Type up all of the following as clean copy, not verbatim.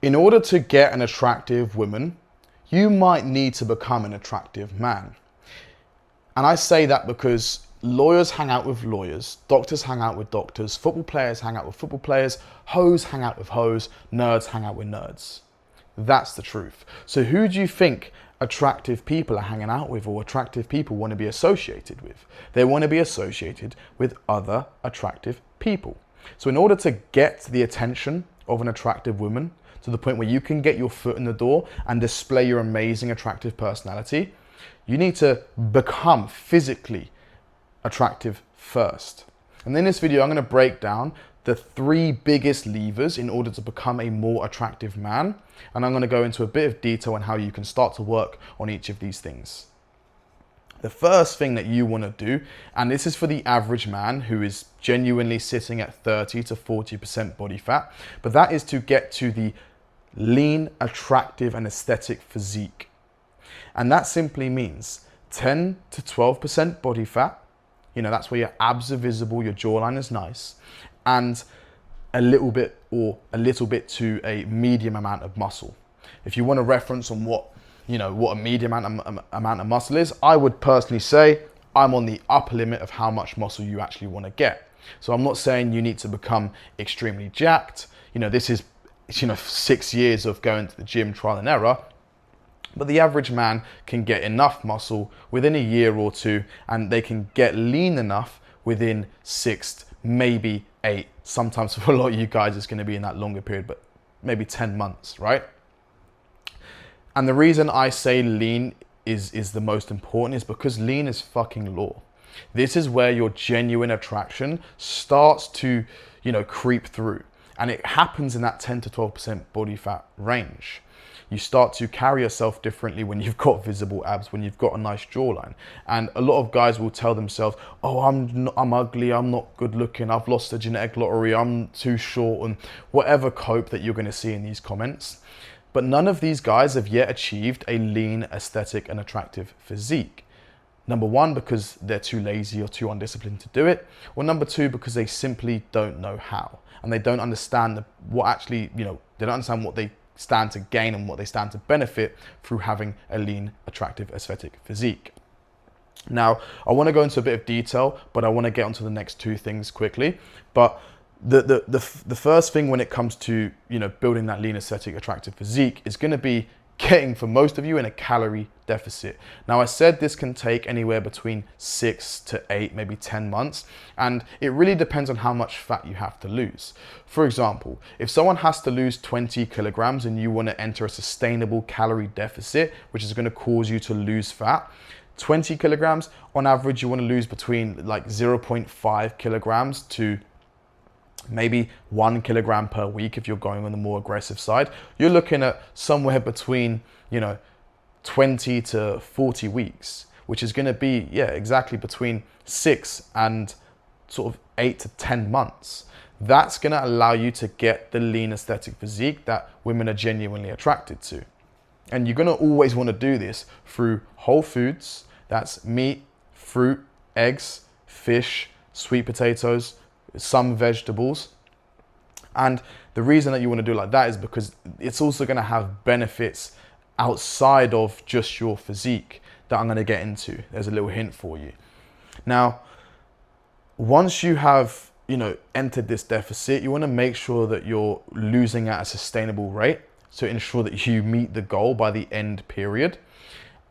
In order to get an attractive woman, you might need to become an attractive man. And I say that because lawyers hang out with lawyers, doctors hang out with doctors, football players hang out with football players, hoes hang out with hoes, nerds hang out with nerds. That's the truth. So who do you think attractive people are hanging out with, or attractive people want to be associated with? They want to be associated with other attractive people. So in order to get the attention of an attractive woman to the point where you can get your foot in the door and display your amazing attractive personality, you need to become physically attractive first. And in this video, I'm going to break down the 3 biggest levers in order to become a more attractive man. And I'm going to go into a bit of detail on how you can start to work on each of these things. The first thing that you want to do, and this is for the average man who is genuinely sitting at 30 to 40% body fat, but that is to get to the lean, attractive, and aesthetic physique. And that simply means 10 to 12% body fat. You know, that's where your abs are visible, your jawline is nice, and a little bit to a medium amount of muscle. If you want a reference on what a medium amount of muscle is, I would personally say I'm on the upper limit of how much muscle you actually want to get. So I'm not saying you need to become extremely jacked. This is 6 years of going to the gym, trial and error. But the average man can get enough muscle within a year or 2, and they can get lean enough within 6, maybe 8. Sometimes for a lot of you guys, it's going to be in that longer period, but maybe 10 months, right? And the reason I say lean is the most important is because lean is fucking law. This is where your genuine attraction starts to, creep through. And it happens in that 10 to 12% body fat range. You start to carry yourself differently when you've got visible abs, when you've got a nice jawline. And a lot of guys will tell themselves, oh, I'm ugly, I'm not good looking, I've lost the genetic lottery, I'm too short, and whatever cope that you're going to see in these comments. But none of these guys have yet achieved a lean, aesthetic, and attractive physique. Number 1, because they're too lazy or too undisciplined to do it. Or number 2, because they simply don't know how. And they don't understand they don't understand what they stand to gain and what they stand to benefit through having a lean, attractive, aesthetic physique. Now, I want to go into a bit of detail, but I want to get onto the next 2 things quickly. But the first thing when it comes to building that lean, aesthetic, attractive physique is going to be getting, for most of you, in a calorie deficit. Now, I said this can take anywhere between 6 to 8, maybe 10 months, and it really depends on how much fat you have to lose. For example, if someone has to lose 20 kilograms and you want to enter a sustainable calorie deficit, which is going to cause you to lose fat, 20 kilograms, on average, you want to lose between like 0.5 kilograms to maybe 1 kilogram per week if you're going on the more aggressive side. You're looking at somewhere between 20 to 40 weeks, which is going to be exactly between 6 and sort of 8 to 10 months. That's going to allow you to get the lean, aesthetic physique that women are genuinely attracted to. And you're going to always want to do this through whole foods. That's meat, fruit, eggs, fish, sweet potatoes, some vegetables. And the reason that you want to do it like that is because it's also going to have benefits outside of just your physique that I'm going to get into. There's a little hint for you. Now, once you have entered this deficit, you want to make sure that you're losing at a sustainable rate to ensure that you meet the goal by the end period.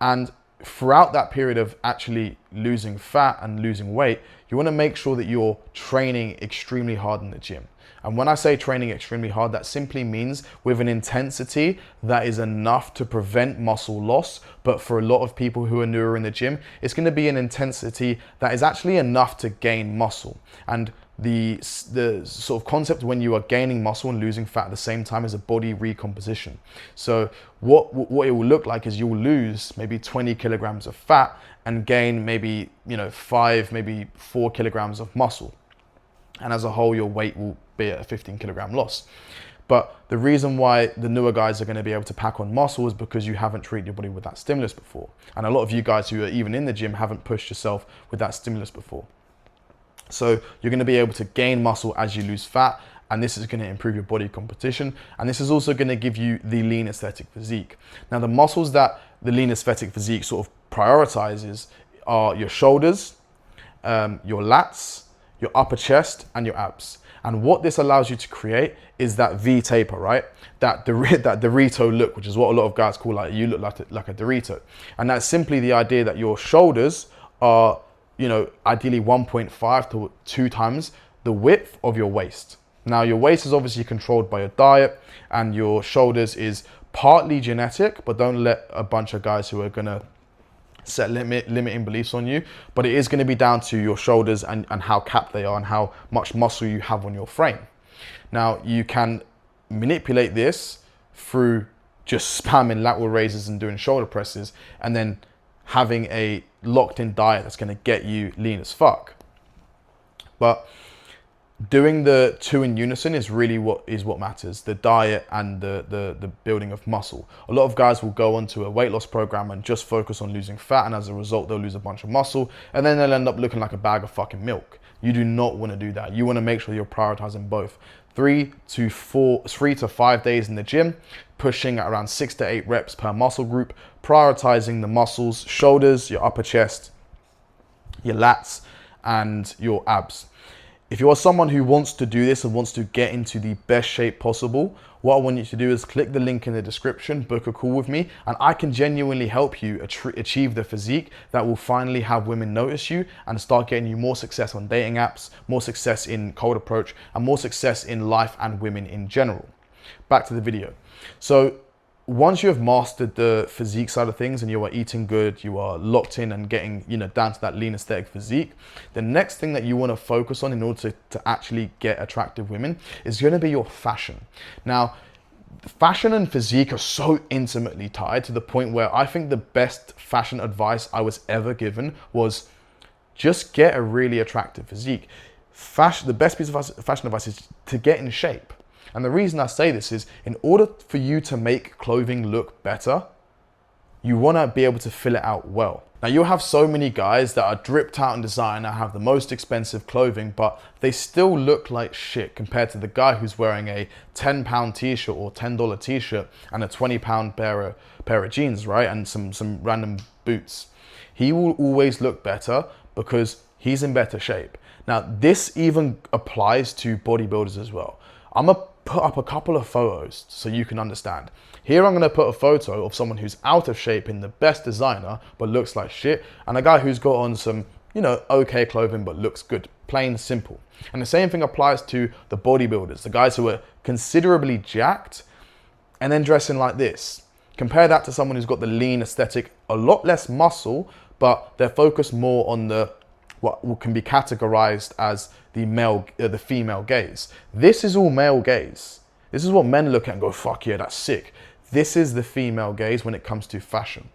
And throughout that period of actually losing fat and losing weight, you want to make sure that you're training extremely hard in the gym. And when I say training extremely hard, that simply means with an intensity that is enough to prevent muscle loss. But for a lot of people who are newer in the gym, it's going to be an intensity that is actually enough to gain muscle. And the sort of concept when you are gaining muscle and losing fat at the same time is a body recomposition. So what it will look like is you'll lose maybe 20 kilograms of fat and gain maybe 5, maybe 4 kilograms of muscle. And as a whole, your weight will be at a 15 kilogram loss. But the reason why the newer guys are going to be able to pack on muscle is because you haven't treated your body with that stimulus before. And a lot of you guys who are even in the gym haven't pushed yourself with that stimulus before. So you're going to be able to gain muscle as you lose fat and this is going to improve your body composition, and this is also going to give you the lean aesthetic physique. Now, the muscles that the lean aesthetic physique sort of prioritizes are your shoulders, your lats, your upper chest, and your abs. And what this allows you to create is that V taper, right? That Dorito look, which is what a lot of guys call, like, you look like a Dorito. And that's simply the idea that your shoulders are, you know, ideally 1.5 to 2 times the width of your waist. Now, your waist is obviously controlled by your diet, and your shoulders is partly genetic, but don't let a bunch of guys who are gonna set limiting beliefs on you, but it is going to be down to your shoulders and how capped they are and how much muscle you have on your frame. Now, you can manipulate this through just spamming lateral raises and doing shoulder presses, and then having a locked in diet that's going to get you lean as fuck. But doing the two in unison is really what matters, the diet and the building of muscle. A lot of guys will go onto a weight loss program and just focus on losing fat, and as a result they'll lose a bunch of muscle, and then they'll end up looking like a bag of fucking milk. You do not want to do that. You want to make sure you're prioritizing both 3 to 5 days in the gym, pushing at around 6 to 8 reps per muscle group, prioritizing the muscles, shoulders, your upper chest, your lats, and your abs. If you are someone who wants to do this and wants to get into the best shape possible, what I want you to do is click the link in the description, book a call with me, and I can genuinely help you achieve the physique that will finally have women notice you and start getting you more success on dating apps, more success in cold approach, and more success in life and women in general. Back to the video. So once you have mastered the physique side of things and you are eating good, you are locked in and getting, you know, down to that lean aesthetic physique, the next thing that you want to focus on in order to actually get attractive women is going to be your fashion. Now, fashion and physique are so intimately tied to the point where I think the best fashion advice I was ever given was just get a really attractive physique. The best piece of fashion advice is to get in shape. And the reason I say this is, in order for you to make clothing look better, you want to be able to fill it out well. Now, you'll have so many guys that are dripped out in designer, have the most expensive clothing, but they still look like shit compared to the guy who's wearing a £10 t-shirt or $10 t-shirt and a £20 pair of jeans, right? And some random boots. He will always look better because he's in better shape. Now, this even applies to bodybuilders as well. I'm gonna put up a couple of photos so you can understand. Here I'm gonna put a photo of someone who's out of shape in the best designer but looks like shit, and a guy who's got on some, you know, okay clothing but looks good, plain simple. And the same thing applies to the bodybuilders, the guys who are considerably jacked and then dressing like this. Compare that to someone who's got the lean aesthetic, a lot less muscle, but they're focused more on the what can be categorized as the female gaze. This is all male gaze. This is what men look at and go, fuck yeah, that's sick. This is the female gaze when it comes to fashion.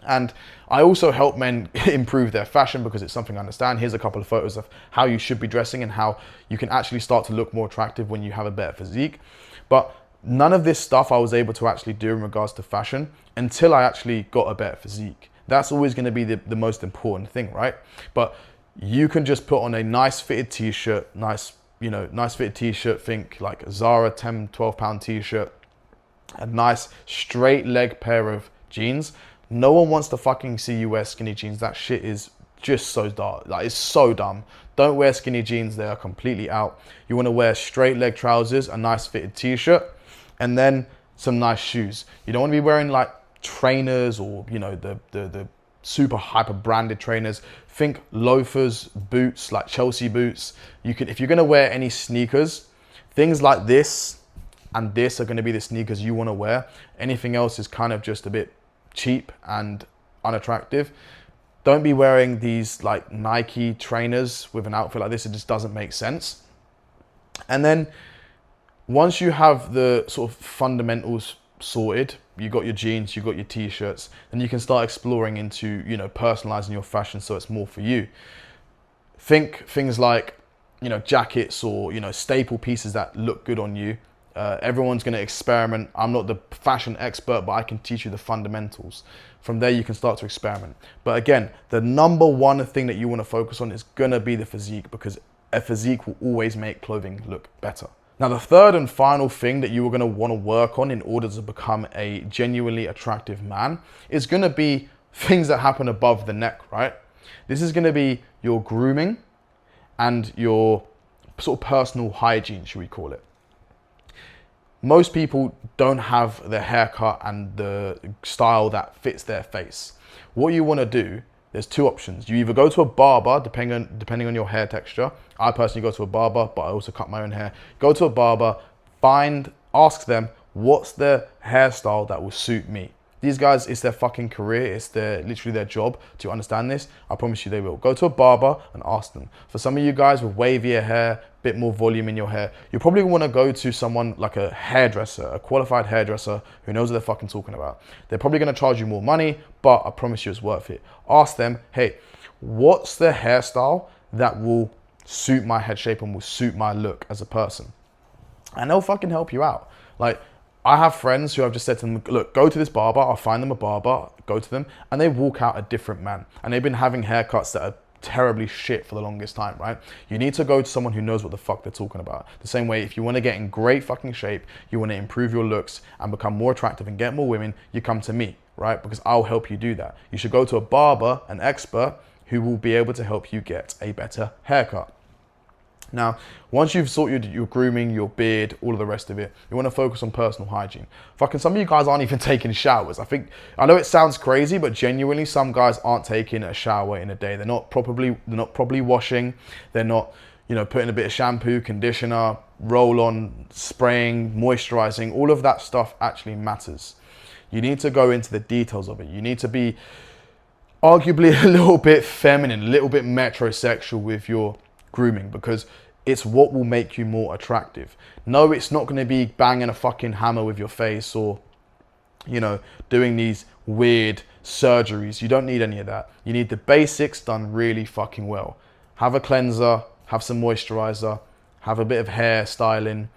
And I also help men improve their fashion because it's something I understand. Here's a couple of photos of how you should be dressing and how you can actually start to look more attractive when you have a better physique. But none of this stuff I was able to actually do in regards to fashion until I actually got a better physique. That's always going to be the most important thing, right? But you can just put on a nice fitted t-shirt, nice fitted t-shirt, think like a Zara 10, 12 pound t-shirt, a nice straight leg pair of jeans. No one wants to fucking see you wear skinny jeans. That shit is just so dark. Like, it's so dumb. Don't wear skinny jeans. They are completely out. You want to wear straight leg trousers, a nice fitted t-shirt, and then some nice shoes. You don't want to be wearing like trainers or, you know, the super hyper branded trainers. Think loafers, boots, like Chelsea boots. If you're going to wear any sneakers, things like this and this are going to be the sneakers you want to wear. Anything else is kind of just a bit cheap and unattractive. Don't be wearing these like Nike trainers with an outfit like this. It just doesn't make sense. And then once you have the sort of fundamentals sorted, you got your jeans, you got your t-shirts, then you can start exploring into, you know, personalizing your fashion so it's more for you. Think things like, you know, jackets or, you know, staple pieces that look good on you. Everyone's going to experiment. I'm not the fashion expert, but I can teach you the fundamentals. From there, you can start to experiment. But again, the number one thing that you want to focus on is going to be the physique, because a physique will always make clothing look better. Now, the third and final thing that you are going to want to work on in order to become a genuinely attractive man is going to be things that happen above the neck, right? This is going to be your grooming and your sort of personal hygiene, should we call it. Most people don't have the haircut and the style that fits their face. What you want to do, there's two options. You either go to a barber, depending on your hair texture. I personally go to a barber, but I also cut my own hair. Go to a barber, ask them, what's the hairstyle that will suit me? These guys, it's their fucking career. It's literally their job to understand this. I promise you they will. Go to a barber and ask them. For some of you guys with wavier hair, bit more volume in your hair, you probably want to go to someone like a hairdresser, a qualified hairdresser who knows what they're fucking talking about. They're probably going to charge you more money, but I promise you it's worth it. Ask them, hey, what's the hairstyle that will suit my head shape and will suit my look as a person? And they'll fucking help you out. Like, I have friends who I've just said to them, look, go to this barber, I'll find them a barber, go to them, and they walk out a different man. And they've been having haircuts that are terribly shit for the longest time, right? You need to go to someone who knows what the fuck they're talking about. The same way, if you want to get in great fucking shape, you want to improve your looks and become more attractive and get more women, you come to me, right? Because I'll help you do that. You should go to a barber, an expert, who will be able to help you get a better haircut. Now, once you've sorted your grooming, your beard, all of the rest of it, you want to focus on personal hygiene. Fucking some of you guys aren't even taking showers. I know it sounds crazy, but genuinely some guys aren't taking a shower in a day. They're not properly washing. They're not, putting a bit of shampoo, conditioner, roll on, spraying, moisturizing. All of that stuff actually matters. You need to go into the details of it. You need to be arguably a little bit feminine, a little bit metrosexual with your grooming, because it's what will make you more attractive. No, it's not going to be banging a fucking hammer with your face or, doing these weird surgeries. You don't need any of that. You need the basics done really fucking well. Have a cleanser, have some moisturizer, have a bit of hair styling.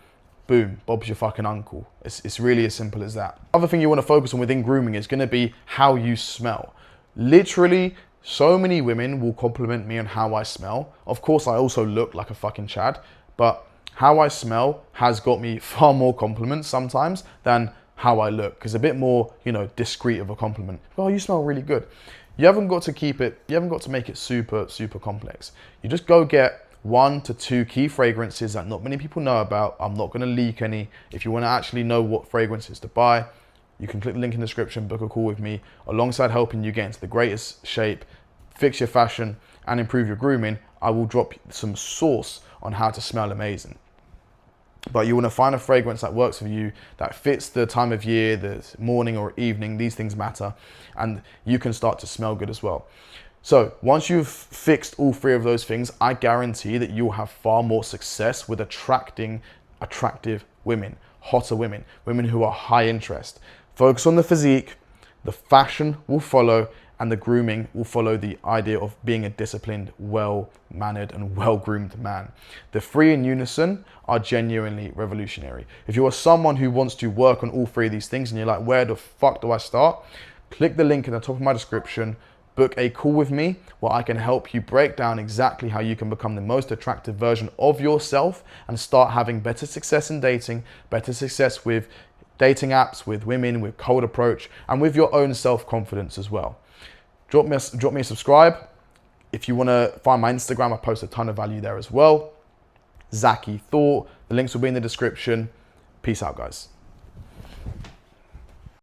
Boom, Bob's your fucking uncle. It's really as simple as that. Other thing you want to focus on within grooming is going to be how you smell. Literally, so many women will compliment me on how I smell. Of course, I also look like a fucking Chad, but how I smell has got me far more compliments sometimes than how I look, because a bit more, discreet of a compliment. Oh, you smell really good. You haven't got to make it super, super complex. You just go get 1 to 2 key fragrances that not many people know about. I'm not going to leak any. If you want to actually know what fragrances to buy, you can click the link in the description, book a call with me. Alongside helping you get into the greatest shape, fix your fashion, and improve your grooming, I will drop some sauce on how to smell amazing. But you want to find a fragrance that works for you, that fits the time of year, the morning or evening. These things matter, and you can start to smell good as well. So once you've fixed all 3 of those things, I guarantee that you'll have far more success with attracting attractive women, hotter women, women who are high interest. Focus on the physique, the fashion will follow, and the grooming will follow the idea of being a disciplined, well-mannered and well-groomed man. The 3 in unison are genuinely revolutionary. If you are someone who wants to work on all 3 of these things and you're like, where the fuck do I start? Click the link in the top of my description, book a call with me where I can help you break down exactly how you can become the most attractive version of yourself and start having better success in dating, better success with dating apps, with women, with cold approach, and with your own self-confidence as well. Drop me a subscribe. If you want to find my Instagram, I post a ton of value there as well. Zaki Thought. The links will be in the description. Peace out, guys.